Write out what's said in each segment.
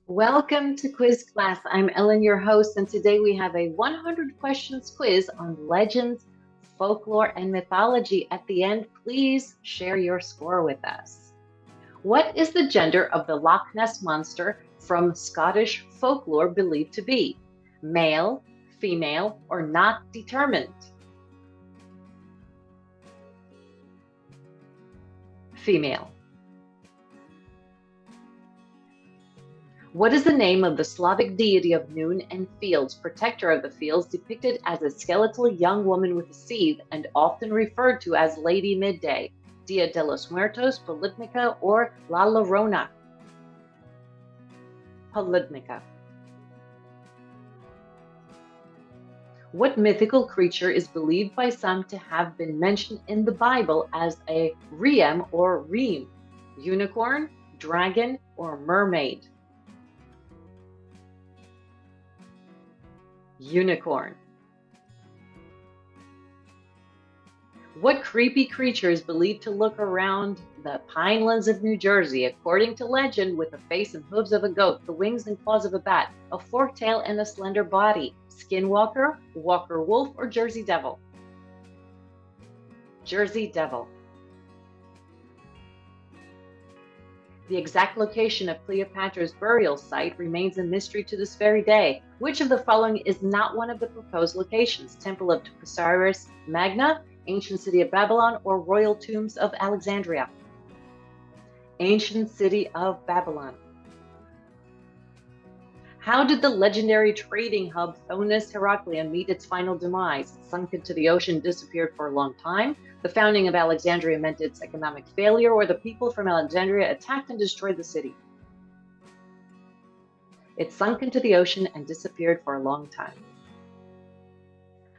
Welcome to Quiz Class. I'm Ellen, your host, and today we have a 100 questions quiz on legends, folklore, and mythology. At the end, please share your score with us. What is the gender of the Loch Ness Monster from Scottish folklore believed to be? Male, female, or not determined? Female. What is the name of the Slavic deity of noon and fields, protector of the fields, depicted as a skeletal young woman with a seed and often referred to as Lady Midday? Dia de los Muertos, Politmica, or La Llorona? Politmica. What mythical creature is believed by some to have been mentioned in the Bible as a Riem or Reem? Unicorn, dragon, or mermaid? Unicorn. What creepy creature is believed to look around the pinelands of New Jersey, according to legend, with the face and hooves of a goat, the wings and claws of a bat, a forked tail, and a slender body? Skinwalker, Walker Wolf, or Jersey Devil? Jersey Devil. The exact location of Cleopatra's burial site remains a mystery to this very day. Which of the following is not one of the proposed locations? Temple of Osiris Magna, Ancient City of Babylon, or Royal Tombs of Alexandria? Ancient City of Babylon. How did the legendary trading hub Thonis Heraclea meet its final demise? Sunk into the ocean, disappeared for a long time. The founding of Alexandria meant its economic failure, or the people from Alexandria attacked and destroyed the city. It sunk into the ocean and disappeared for a long time.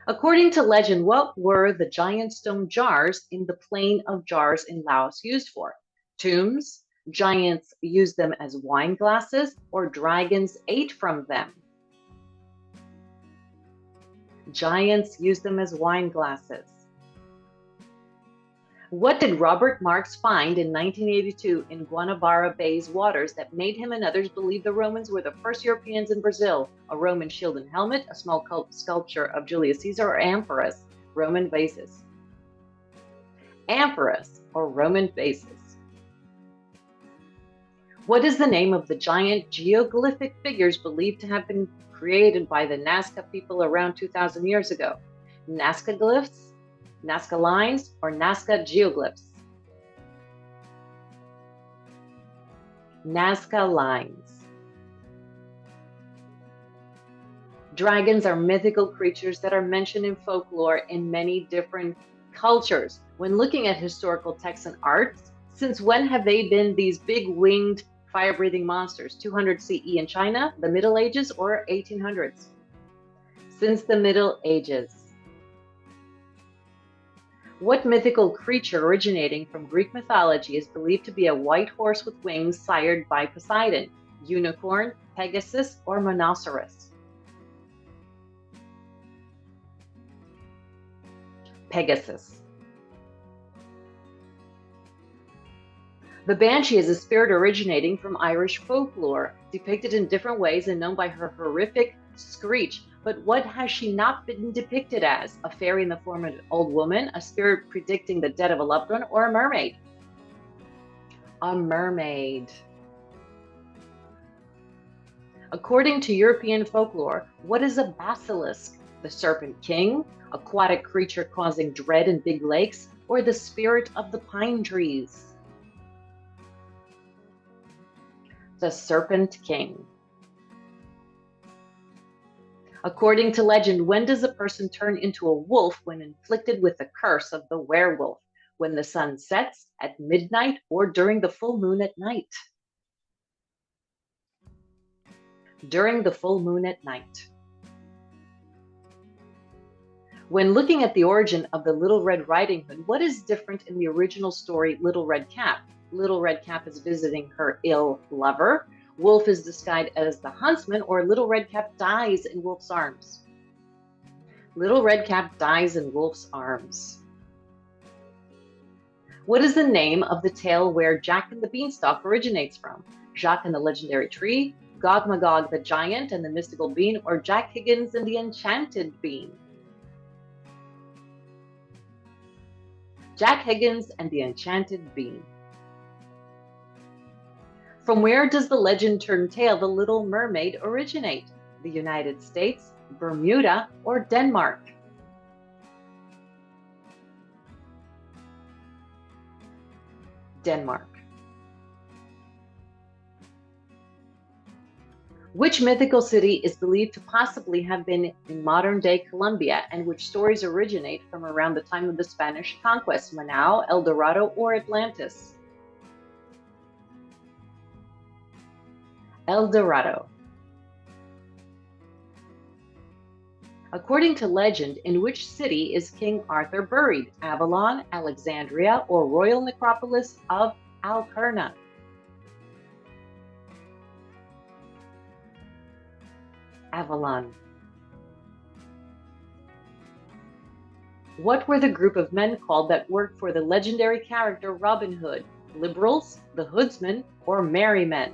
According to legend, what were the giant stone jars in the Plain of Jars in Laos used for? Tombs, giants used them as wine glasses, or dragons ate from them? Giants used them as wine glasses. What did Robert Marks find in 1982 in Guanabara Bay's waters that made him and others believe the Romans were the first Europeans in Brazil? A Roman shield and helmet, a small sculpture of Julius Caesar, or amphorus, Roman vases? Amphorus, or Roman vases. What is the name of the giant geoglyphic figures believed to have been created by the Nazca people around 2,000 years ago? Nazca glyphs, Nazca lines, or Nazca geoglyphs? Nazca lines. Dragons are mythical creatures that are mentioned in folklore in many different cultures. When looking at historical texts and arts, since when have they been these big winged fire-breathing monsters? 200 CE in China, the Middle Ages, or 1800s? Since the Middle Ages. What mythical creature originating from Greek mythology is believed to be a white horse with wings sired by Poseidon? Unicorn, Pegasus, or rhinoceros? Pegasus. The Banshee is a spirit originating from Irish folklore, depicted in different ways and known by her horrific screech. But what has she not been depicted as? A fairy in the form of an old woman, a spirit predicting the death of a loved one, or a mermaid? A mermaid. According to European folklore, what is a basilisk? The serpent king, aquatic creature causing dread in big lakes, or the spirit of the pine trees? The Serpent King. According to legend, when does a person turn into a wolf when inflicted with the curse of the werewolf? When the sun sets, at midnight, or during the full moon at night? During the full moon at night. When looking at the origin of the Little Red Riding Hood, what is different in the original story, Little Red Cap? Little Red Cap is visiting her ill lover. Wolf is disguised as the huntsman, or Little Red Cap dies in Wolf's arms. Little Red Cap dies in Wolf's arms. What is the name of the tale where Jack and the Beanstalk originates from? Jacques and the Legendary Tree, Gog Magog the Giant and the Mystical Bean, or Jack Higgins and the Enchanted Bean? Jack Higgins and the Enchanted Bean. From where does the legend turn tale The Little Mermaid originate? The United States, Bermuda, or Denmark? Denmark. Which mythical city is believed to possibly have been in modern-day Colombia, and which stories originate from around the time of the Spanish conquest? Manaus, El Dorado, or Atlantis? El Dorado. According to legend, in which city is King Arthur buried? Avalon, Alexandria, or Royal Necropolis of Alcerna? Avalon. What were the group of men called that worked for the legendary character Robin Hood? Liberals, the Hoodsmen, or merry men?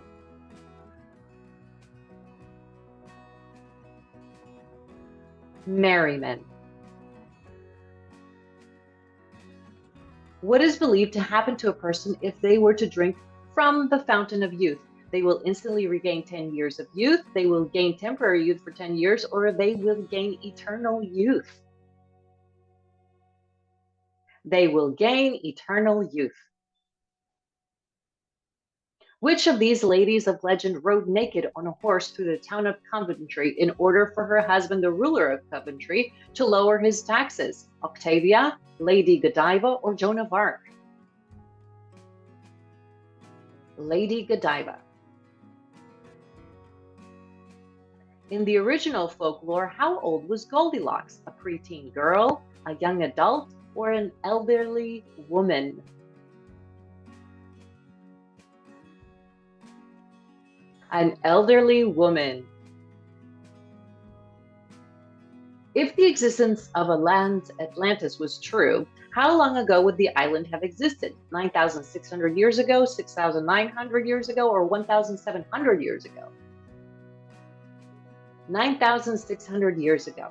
Merry men. What is believed to happen to a person if they were to drink from the fountain of youth? They will instantly regain 10 years of youth, they will gain temporary youth for 10 years, or they will gain eternal youth. They will gain eternal youth. Which of these ladies of legend rode naked on a horse through the town of Coventry in order for her husband, the ruler of Coventry, to lower his taxes? Octavia, Lady Godiva, or Joan of Arc? Lady Godiva. In the original folklore, how old was Goldilocks? A preteen girl, a young adult, or an elderly woman? An elderly woman. If the existence of a land Atlantis was true, how long ago would the island have existed? 9,600 years ago, 6,900 years ago, or 1,700 years ago? 9,600 years ago.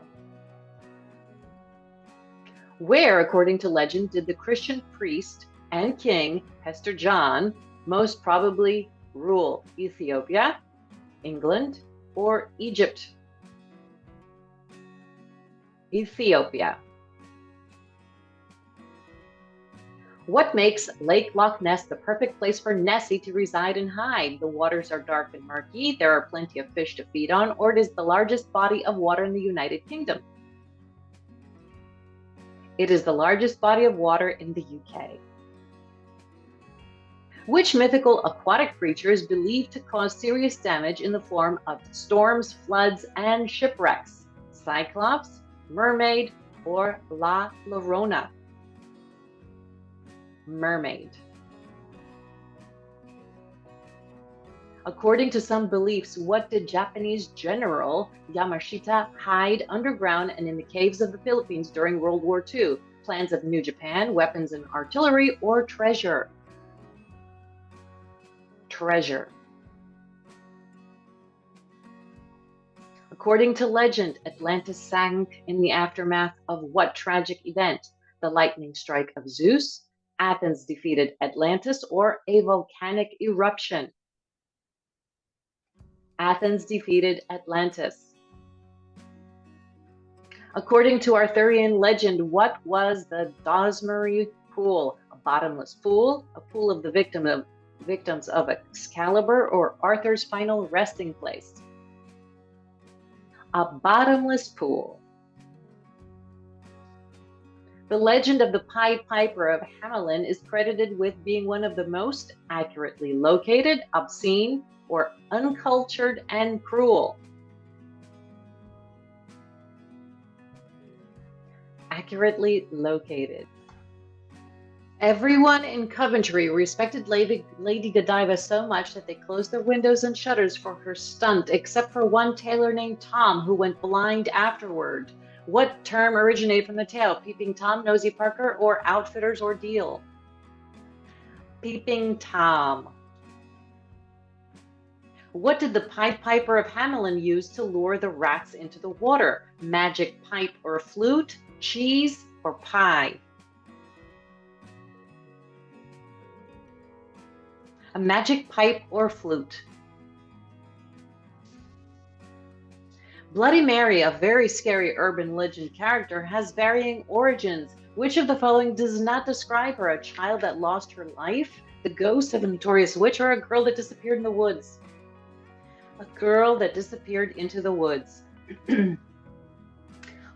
Where, according to legend, did the Christian priest and king, Hester John, most probably rule? Ethiopia, England, or Egypt? Ethiopia. What makes Lake Loch Ness the perfect place for Nessie to reside and hide? The waters are dark and murky, there are plenty of fish to feed on, or it is the largest body of water in the United Kingdom? It is the largest body of water in the UK. Which mythical aquatic creature is believed to cause serious damage in the form of storms, floods, and shipwrecks? Cyclops, mermaid, or La Llorona? Mermaid. According to some beliefs, what did Japanese General Yamashita hide underground and in the caves of the Philippines during World War II? Plans of New Japan, weapons and artillery, or treasure? Treasure. According to legend, Atlantis sank in the aftermath of what tragic event? The lightning strike of Zeus, Athens defeated Atlantis, or a volcanic eruption? Athens defeated Atlantis. According to Arthurian legend, what was the Dosmery Pool? A bottomless pool, a pool of the victims of Excalibur, or Arthur's final resting place? A bottomless pool. The legend of the Pied Piper of Hamelin is credited with being one of the most accurately located, obscene, or uncultured and cruel. Accurately located. Everyone in Coventry respected Lady Godiva so much that they closed their windows and shutters for her stunt, except for one tailor named Tom who went blind afterward. What term originated from the tale? Peeping Tom, Nosy Parker, or Outfitter's Ordeal? Peeping Tom. What did the Pied Piper of Hamelin use to lure the rats into the water? Magic pipe or flute, cheese or pie? A magic pipe or flute. Bloody Mary, a very scary urban legend character, has varying origins. Which of the following does not describe her? A child that lost her life, the ghost of a notorious witch, or a girl that disappeared in the woods? A girl that disappeared into the woods.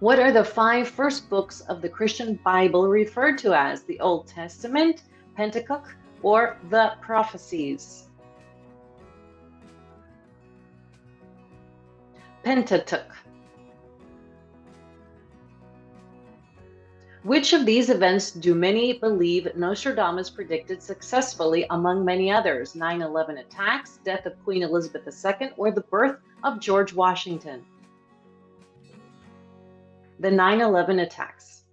What are the 5 first books of the Christian Bible referred to as? The Old Testament, Pentateuch, or the Prophecies? Pentateuch. Which of these events do many believe Nostradamus predicted successfully among many others? 9/11 attacks, death of Queen Elizabeth II, or the birth of George Washington? The 9/11 attacks.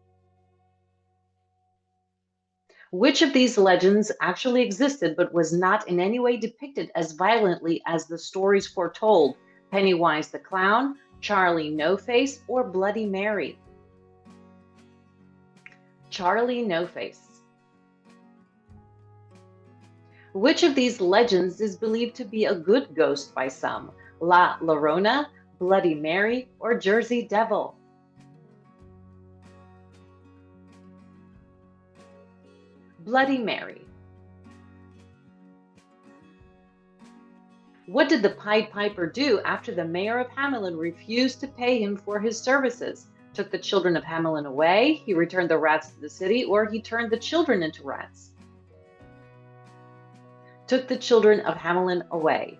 Which of these legends actually existed but was not in any way depicted as violently as the stories foretold? Pennywise the Clown, Charlie No-Face, or Bloody Mary? Charlie No-Face. Which of these legends is believed to be a good ghost by some? La Llorona, Bloody Mary, or Jersey Devil? Bloody Mary. What did the Pied Piper do after the mayor of Hamelin refused to pay him for his services? Took the children of Hamelin away, he returned the rats to the city, or he turned the children into rats? Took the children of Hamelin away.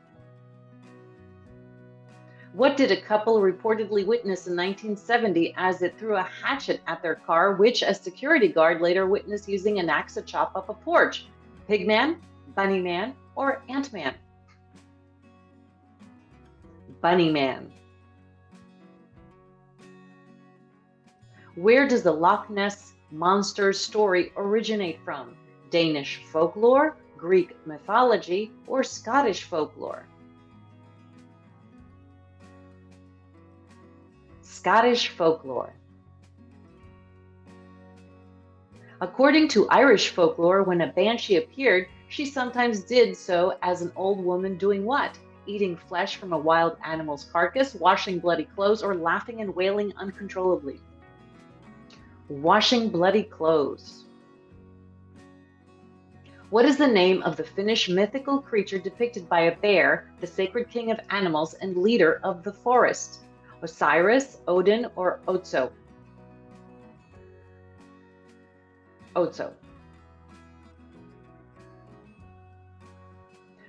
What did a couple reportedly witness in 1970 as it threw a hatchet at their car, which a security guard later witnessed using an axe to chop up a porch? Pigman, Bunnyman, or Ant-Man? Bunnyman. Where does the Loch Ness Monster story originate from? Danish folklore, Greek mythology, or Scottish folklore? Scottish folklore. According to Irish folklore, when a banshee appeared, she sometimes did so as an old woman doing what? Eating flesh from a wild animal's carcass, washing bloody clothes, or laughing and wailing uncontrollably? Washing bloody clothes. What is the name of the Finnish mythical creature depicted by a bear, the sacred king of animals and leader of the forest? Osiris, Odin, or Otso? Otso.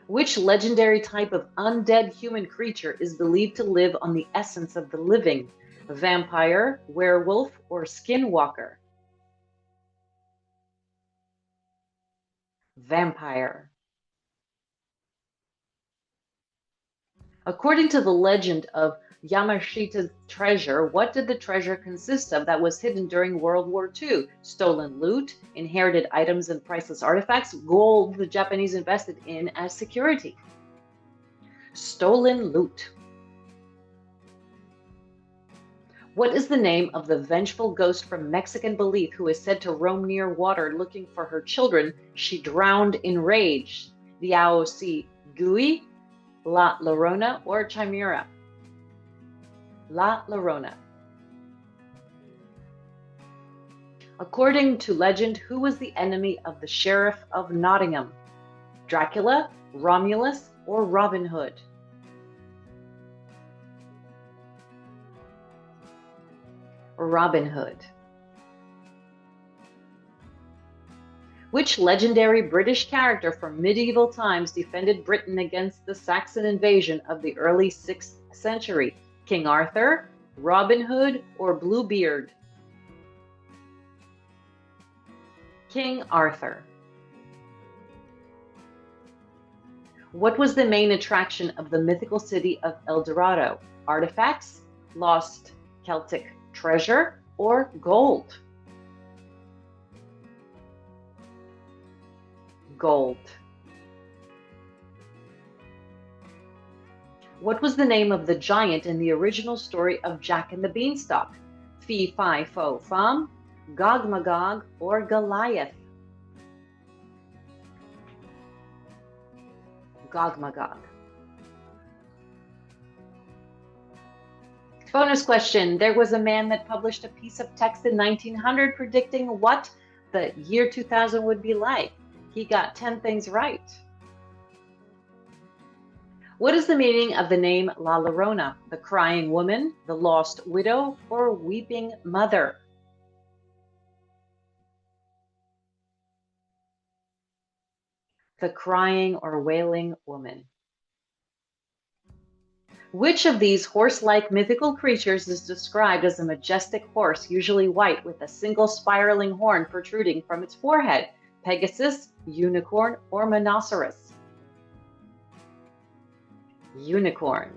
Which legendary type of undead human creature is believed to live on the essence of the living? Vampire, werewolf, or skinwalker? Vampire. According to the legend of Yamashita's treasure, what did the treasure consist of that was hidden during World War II? Stolen loot, inherited items and priceless artifacts, gold the Japanese invested in as security? Stolen loot. What is the name of the vengeful ghost from Mexican belief who is said to roam near water looking for her children she drowned in rage? The Aosi Gui, La Llorona, or Chimera? La Llorona. According to legend, who was the enemy of the Sheriff of Nottingham? Dracula, Romulus, or Robin Hood? Robin Hood. Which legendary British character from medieval times defended Britain against the Saxon invasion of the early 6th century? King Arthur, Robin Hood, or Bluebeard? King Arthur. What was the main attraction of the mythical city of El Dorado? Artifacts, lost Celtic treasure, or gold? Gold. What was the name of the giant in the original story of Jack and the Beanstalk? Fee, fi, fo, fum, Gog Magog, or Goliath? Gog Magog. Bonus question. There was a man that published a piece of text in 1900 predicting what the year 2000 would be like. He got 10 things right. What is the meaning of the name La Llorona? The crying woman, the lost widow, or weeping mother? The crying or wailing woman. Which of these horse-like mythical creatures is described as a majestic horse, usually white, with a single spiraling horn protruding from its forehead? Pegasus, unicorn, or rhinoceros? Unicorn.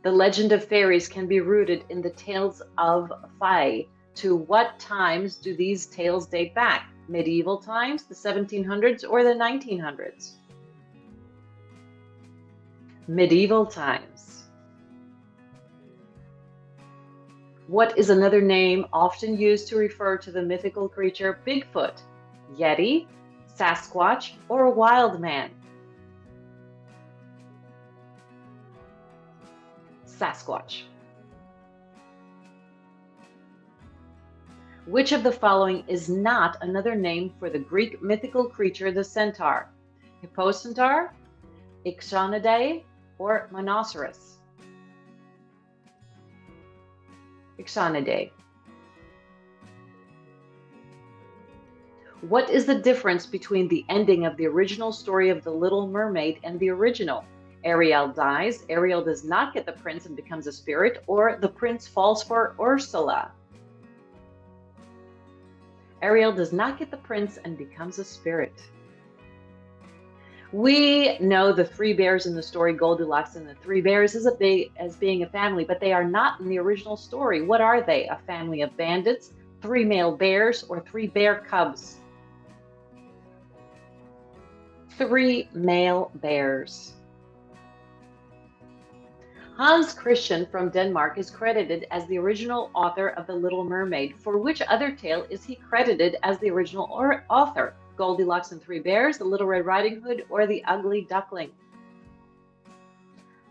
The legend of fairies can be rooted in the tales of fae. To what times do these tales date back? Medieval times, the 1700s, or the 1900s? Medieval times. What is another name often used to refer to the mythical creature Bigfoot? Yeti, Sasquatch, or wild man? Sasquatch. Which of the following is not another name for the Greek mythical creature, the centaur? Hippocentaur, Ixonidae, or Monoceros? Ixonidae. What is the difference between the ending of the original story of The Little Mermaid and the original? Ariel dies, Ariel does not get the prince and becomes a spirit, or the prince falls for Ursula? Ariel does not get the prince and becomes a spirit. We know the three bears in the story Goldilocks and the Three Bears as being a family, but they are not in the original story. What are they? A family of bandits, three male bears, or three bear cubs? Three male bears. Hans Christian from Denmark is credited as the original author of The Little Mermaid. For which other tale is he credited as the original author? Goldilocks and Three Bears, The Little Red Riding Hood, or The Ugly Duckling?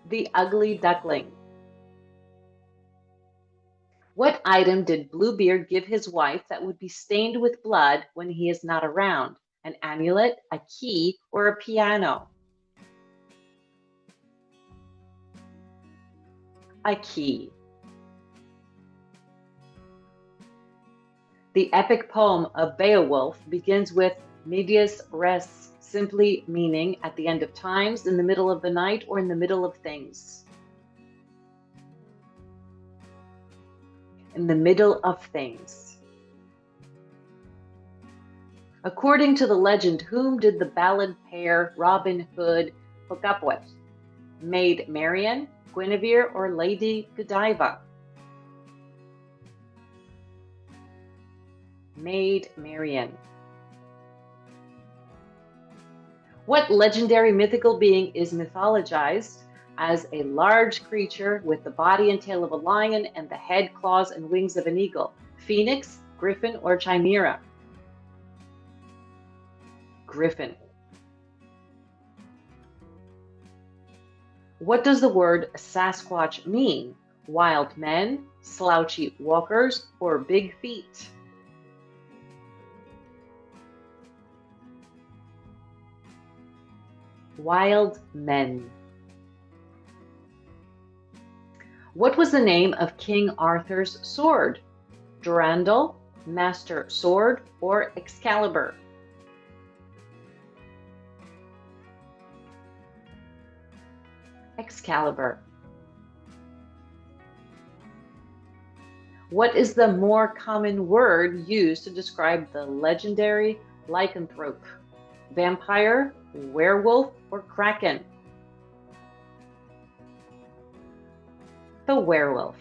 The Ugly Duckling. What item did Bluebeard give his wife that would be stained with blood when he is not around? An amulet, a key, or a piano? A key. The epic poem of Beowulf begins with medias res, simply meaning at the end of times, in the middle of the night, or in the middle of things. In the middle of things. According to the legend, whom did the ballad pair Robin Hood hook up with? Maid Marian, Guinevere, or Lady Godiva? Maid Marian. What legendary mythical being is mythologized as a large creature with the body and tail of a lion and the head, claws, and wings of an eagle? Phoenix, griffin, or chimera? Griffin. What does the word Sasquatch mean? Wild men, slouchy walkers, or big feet? Wild men. What was the name of King Arthur's sword? Durandal, Master Sword, or Excalibur? Excalibur. What is the more common word used to describe the legendary lycanthrope? Vampire, werewolf, or kraken? The werewolf.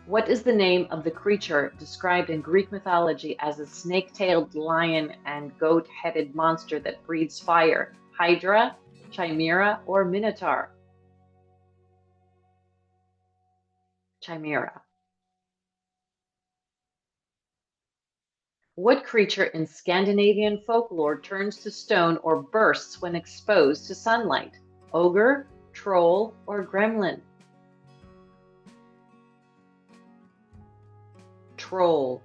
What is the name of the creature described in Greek mythology as a snake-tailed lion and goat-headed monster that breathes fire? Hydra, chimera, or minotaur? Chimera. What creature in Scandinavian folklore turns to stone or bursts when exposed to sunlight? Ogre, troll, or gremlin? Troll.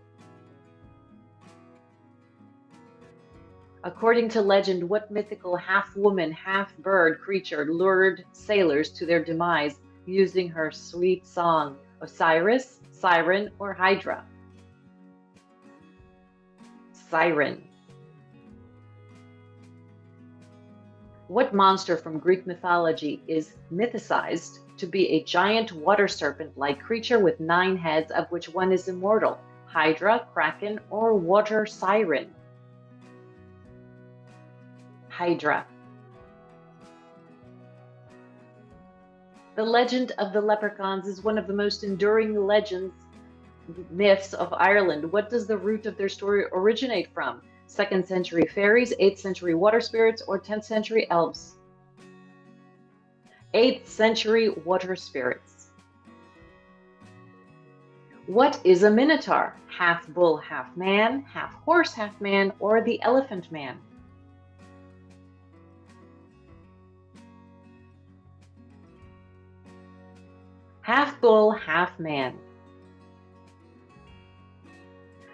According to legend, what mythical half-woman, half-bird creature lured sailors to their demise using her sweet song? Osiris, Siren, or Hydra? Siren. What monster from Greek mythology is mythicized to be a giant water serpent-like creature with 9 heads, of which one is immortal? Hydra, kraken, or water siren? Hydra. The legend of the leprechauns is one of the most enduring myths of Ireland. What does the root of their story originate from? 2nd century fairies, 8th century water spirits, or 10th century elves? 8th century water spirits. What is a minotaur? Half bull, half man, half horse, half man, or the elephant man? Half bull, half man.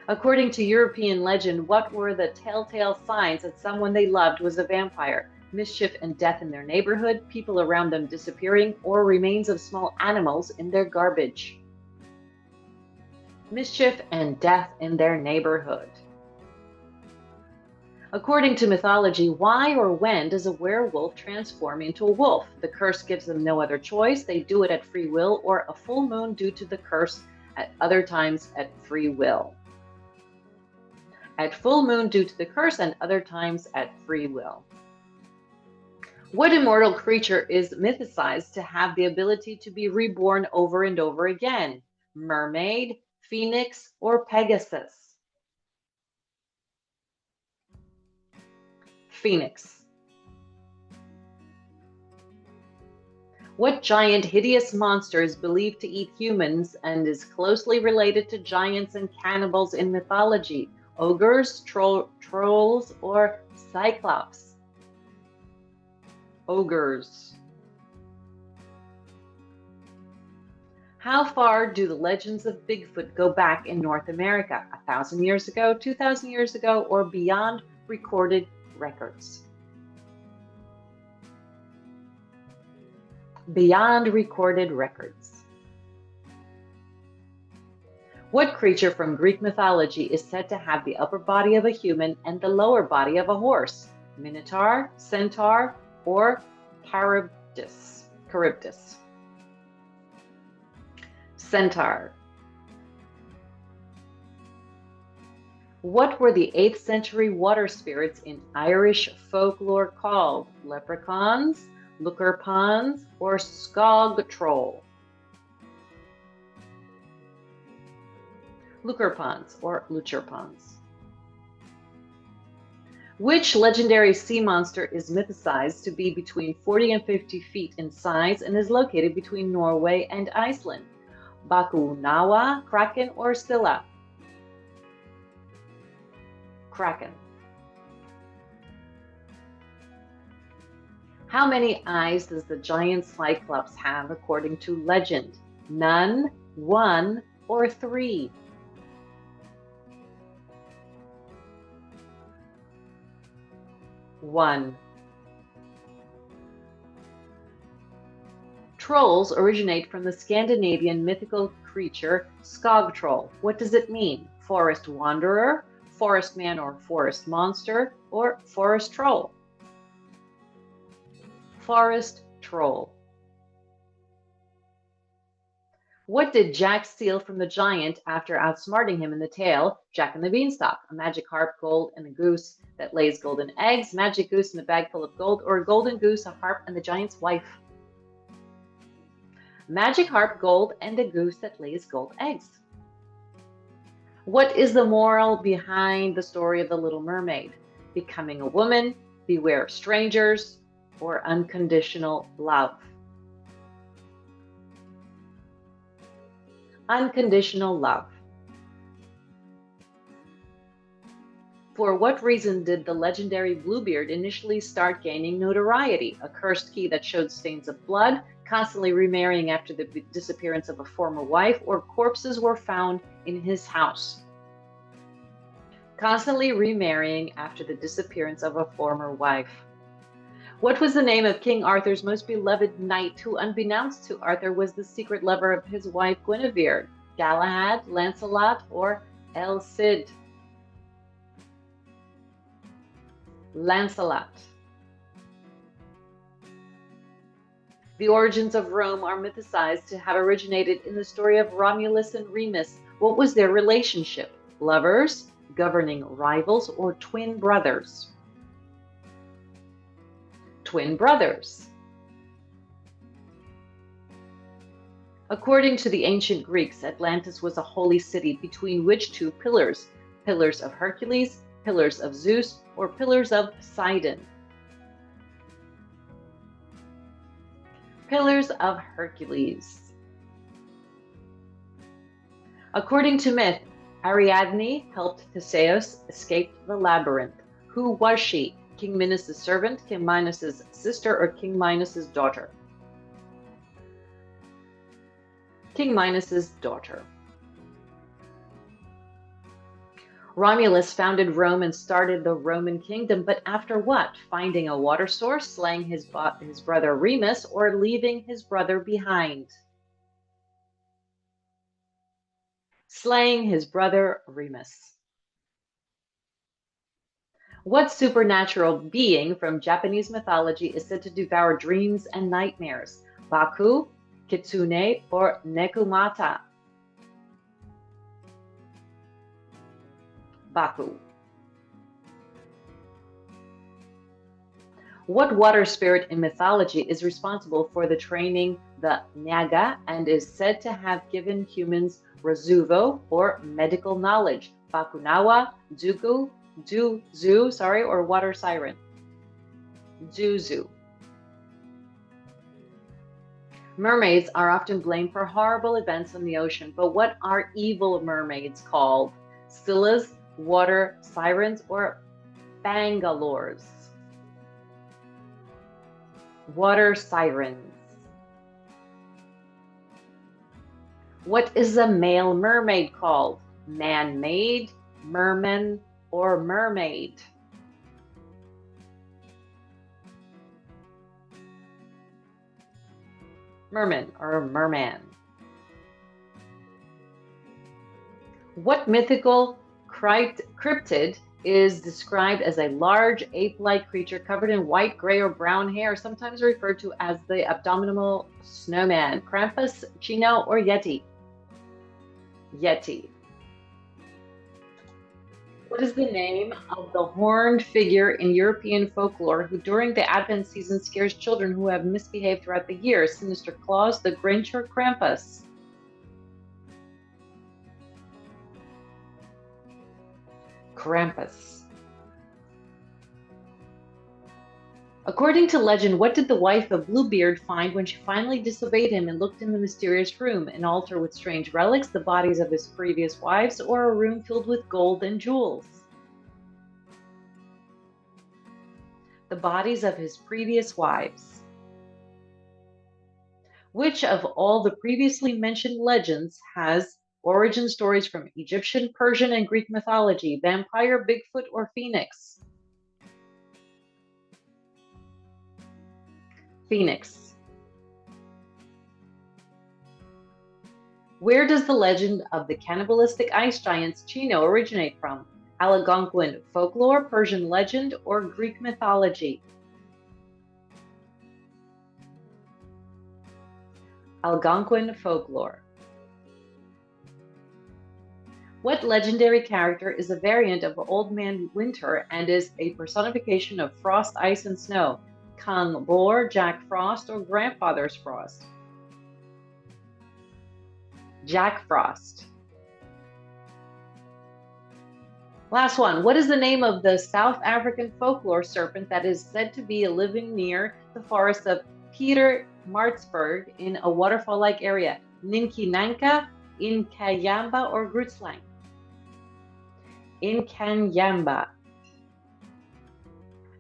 According to European legend, what were the telltale signs that someone they loved was a vampire? Mischief and death in their neighborhood, people around them disappearing, or remains of small animals in their garbage? Mischief and death in their neighborhood. According to mythology, why or when does a werewolf transform into a wolf? The curse gives them no other choice. They do it at free will, or a full moon due to the curse, at other times at free will. At full moon due to the curse, and other times at free will. What immortal creature is mythicized to have the ability to be reborn over and over again? Mermaid, phoenix, or Pegasus? Phoenix. What giant, hideous monster is believed to eat humans and is closely related to giants and cannibals in mythology? Ogres, trolls, or cyclops? Ogres. How far do the legends of Bigfoot go back in North America? 1,000 years ago, 2,000 years ago, or beyond recorded records? Beyond recorded records. What creature from Greek mythology is said to have the upper body of a human and the lower body of a horse? Minotaur, centaur, or Charybdis? Centaur. What were the 8th century water spirits in Irish folklore called? Leprechauns, lurkerpons, or skog troll? Lurkerpons or lucherpons. Which legendary sea monster is mythicized to be between 40 and 50 feet in size and is located between Norway and Iceland? Bakunawa, kraken, or Scylla? Kraken. How many eyes does the giant cyclops have according to legend? None, 1, or 3? 1. Trolls originate from the Scandinavian mythical creature skog troll. What does it mean? Forest wanderer, forest man or forest monster, or forest troll? Forest troll. What did Jack steal from the giant after outsmarting him in the tale, Jack and the Beanstalk? A magic harp, gold, and a goose that lays golden eggs, magic goose and a bag full of gold, or a golden goose, a harp, and the giant's wife? Magic harp, gold, and a goose that lays gold eggs. What is the moral behind the story of the Little Mermaid? Becoming a woman, beware of strangers, or unconditional love? Unconditional love. For what reason did the legendary Bluebeard initially start gaining notoriety? A cursed key that showed stains of blood, constantly remarrying after the disappearance of a former wife, or corpses were found in his house? Constantly remarrying after the disappearance of a former wife. What was the name of King Arthur's most beloved knight who, unbeknownst to Arthur, was the secret lover of his wife Guinevere? Galahad, Lancelot, or El Cid? Lancelot. The origins of Rome are mythicized to have originated in the story of Romulus and Remus. What was their relationship? Lovers, governing rivals, or twin brothers? Twin brothers. According to the ancient Greeks, Atlantis was a holy city between which two pillars? Pillars of Hercules, pillars of Zeus, or pillars of Poseidon? Pillars of Hercules. According to myth, Ariadne helped Theseus escape the labyrinth. Who was she? King Minos' servant, King Minos' sister, or King Minos' daughter? King Minos' daughter. Romulus founded Rome and started the Roman kingdom, but after what? Finding a water source, slaying his brother Remus, or leaving his brother behind? Slaying his brother Remus. What supernatural being from Japanese mythology is said to devour dreams and nightmares? Baku, Kitsune, or Nekomata? Baku. What water spirit in mythology is responsible for the training the Naga and is said to have given humans Razuvo, or medical knowledge? Bakunawa, Zuzu, or water siren? Zuzu. Mermaids are often blamed for horrible events in the ocean, but what are evil mermaids called? Scyllas, water sirens, or Bangalores? Water sirens. What is a male mermaid called? Man-made, merman, or mermaid? Merman or merman. What mythical cryptid is described as a large ape-like creature covered in white, gray, or brown hair, sometimes referred to as the abominable snowman? Krampus, Chino, or Yeti? Yeti. What is the name of the horned figure in European folklore who during the Advent season scares children who have misbehaved throughout the year? Sinister Claus, the Grinch, or Krampus? Krampus. According to legend, what did the wife of Bluebeard find when she finally disobeyed him and looked in the mysterious room? An altar with strange relics, the bodies of his previous wives, or a room filled with gold and jewels? The bodies of his previous wives. Which of all the previously mentioned legends has origin stories from Egyptian, Persian, and Greek mythology? Vampire, Bigfoot, or Phoenix? Phoenix. Where does the legend of the cannibalistic ice giants Chino originate from? Algonquin folklore, Persian legend, or Greek mythology? Algonquin folklore. What legendary character is a variant of Old Man Winter and is a personification of frost, ice, and snow? Kung Bor, Jack Frost, or Grandfather's Frost? Jack Frost. Last one. What is the name of the South African folklore serpent that is said to be living near the forest of Peter Maritzburg in a waterfall-like area? Ninkinanka, Inkayamba, or Grootslang? Inkanyamba.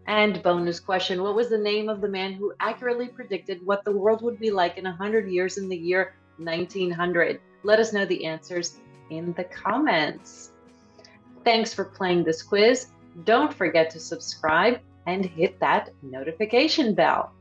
And bonus question, what was the name of the man who accurately predicted what the world would be like in 100 years in the year 1900? Let us know the answers in the comments. Thanks for playing this quiz. Don't forget to subscribe and hit that notification bell.